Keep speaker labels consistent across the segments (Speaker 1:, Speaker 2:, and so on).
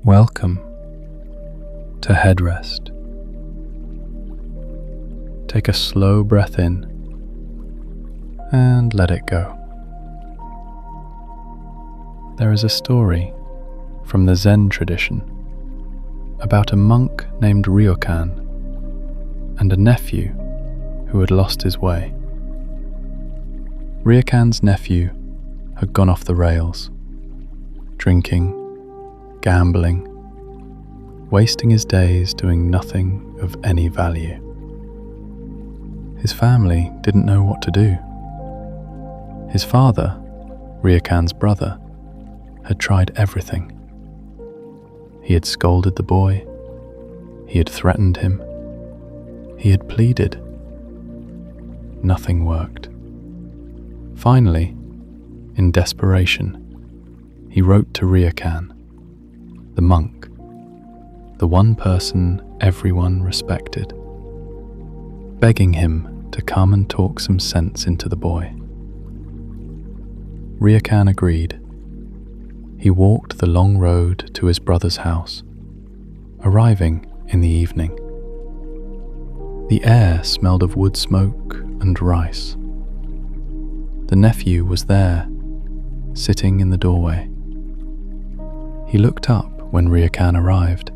Speaker 1: Welcome to HeadRest. Take a slow breath in and let it go. There is a story from the Zen tradition about a monk named Ryokan and a nephew who had lost his way. Ryokan's nephew had gone off the rails, drinking, gambling, wasting his days doing nothing of any value. His family didn't know what to do. His father, Ryokan's brother, had tried everything. He had scolded the boy, he had threatened him, he had pleaded. Nothing worked. Finally, in desperation, he wrote to Ryokan, the monk, the one person everyone respected, begging him to come and talk some sense into the boy. Ryokan agreed. He walked the long road to his brother's house, arriving in the evening. The air smelled of wood smoke and rice. The nephew was there, sitting in the doorway. He looked up when Ryokan arrived,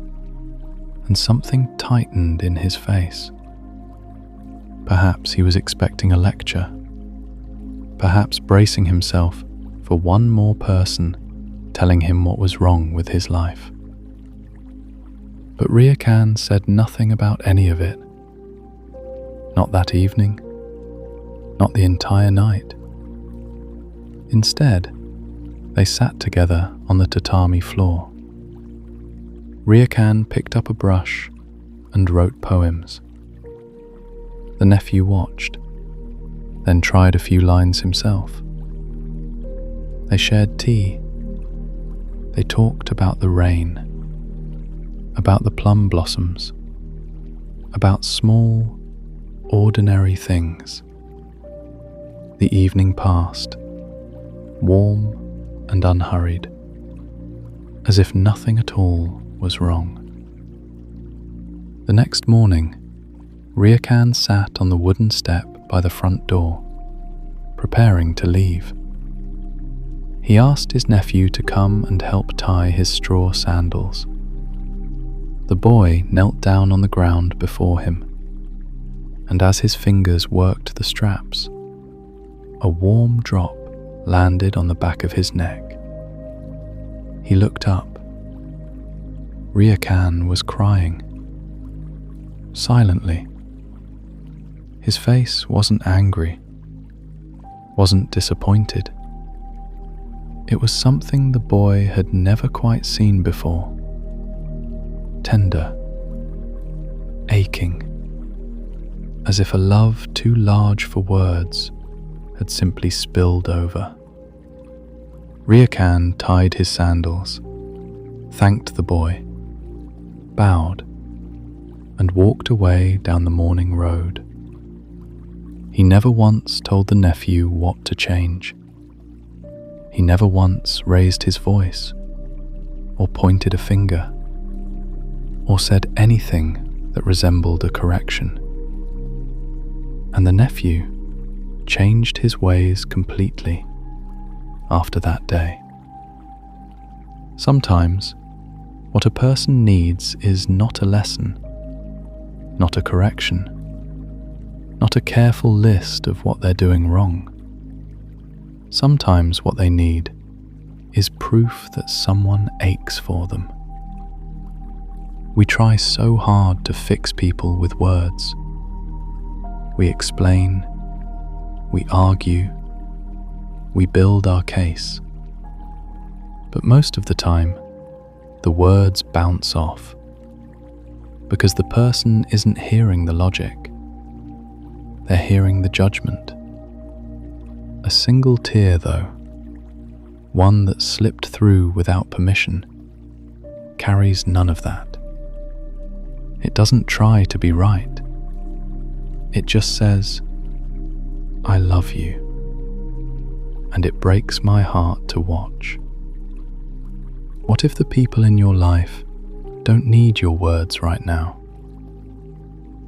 Speaker 1: and something tightened in his face. Perhaps he was expecting a lecture, perhaps bracing himself for one more person telling him what was wrong with his life. But Ryokan said nothing about any of it. Not that evening, not the entire night. Instead, they sat together on the tatami floor. Ryokan picked up a brush and wrote poems. The nephew watched, then tried a few lines himself. They shared tea. They talked about the rain, about the plum blossoms, about small, ordinary things. The evening passed, warm and unhurried, as if nothing at all was wrong. The next morning, Ryokan sat on the wooden step by the front door, preparing to leave. He asked his nephew to come and help tie his straw sandals. The boy knelt down on the ground before him, and as his fingers worked the straps, a warm drop landed on the back of his neck. He looked up. Ryokan was crying, silently. His face wasn't angry, wasn't disappointed. It was something the boy had never quite seen before. Tender, aching, as if a love too large for words had simply spilled over. Ryokan tied his sandals, thanked the boy, bowed, and walked away down the morning road. He never once told the nephew what to change. He never once raised his voice, or pointed a finger, or said anything that resembled a correction. And the nephew changed his ways completely after that day. Sometimes, what a person needs is not a lesson, not a correction, not a careful list of what they're doing wrong. Sometimes what they need is proof that someone aches for them. We try so hard to fix people with words. We explain, we argue, we build our case. But most of the time, the words bounce off because the person isn't hearing the logic. They're hearing the judgment. A single tear, though, one that slipped through without permission, carries none of that. It doesn't try to be right. It just says, "I love you," and it breaks my heart to watch. What if the people in your life don't need your words right now?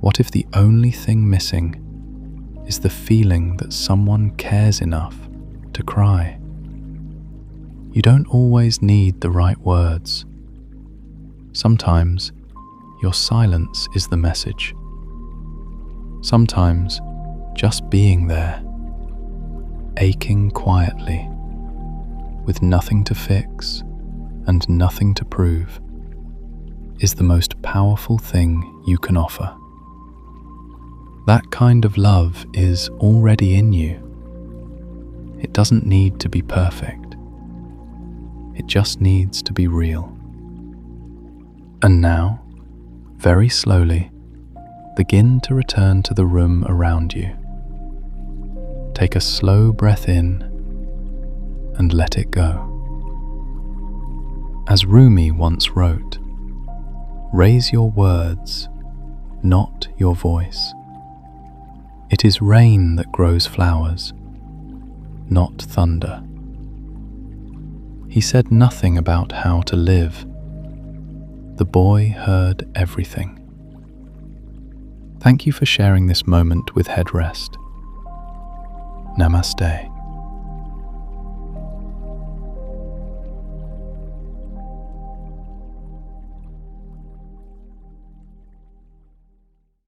Speaker 1: What if the only thing missing is the feeling that someone cares enough to cry? You don't always need the right words. Sometimes your silence is the message. Sometimes just being there, aching quietly, with nothing to fix and nothing to prove, is the most powerful thing you can offer. That kind of love is already in you. It doesn't need to be perfect. It just needs to be real. And now, very slowly, begin to return to the room around you. Take a slow breath in and let it go. As Rumi once wrote, "Raise your words, not your voice. It is rain that grows flowers, not thunder." He said nothing about how to live. The boy heard everything. Thank you for sharing this moment with HeadRest. Namaste.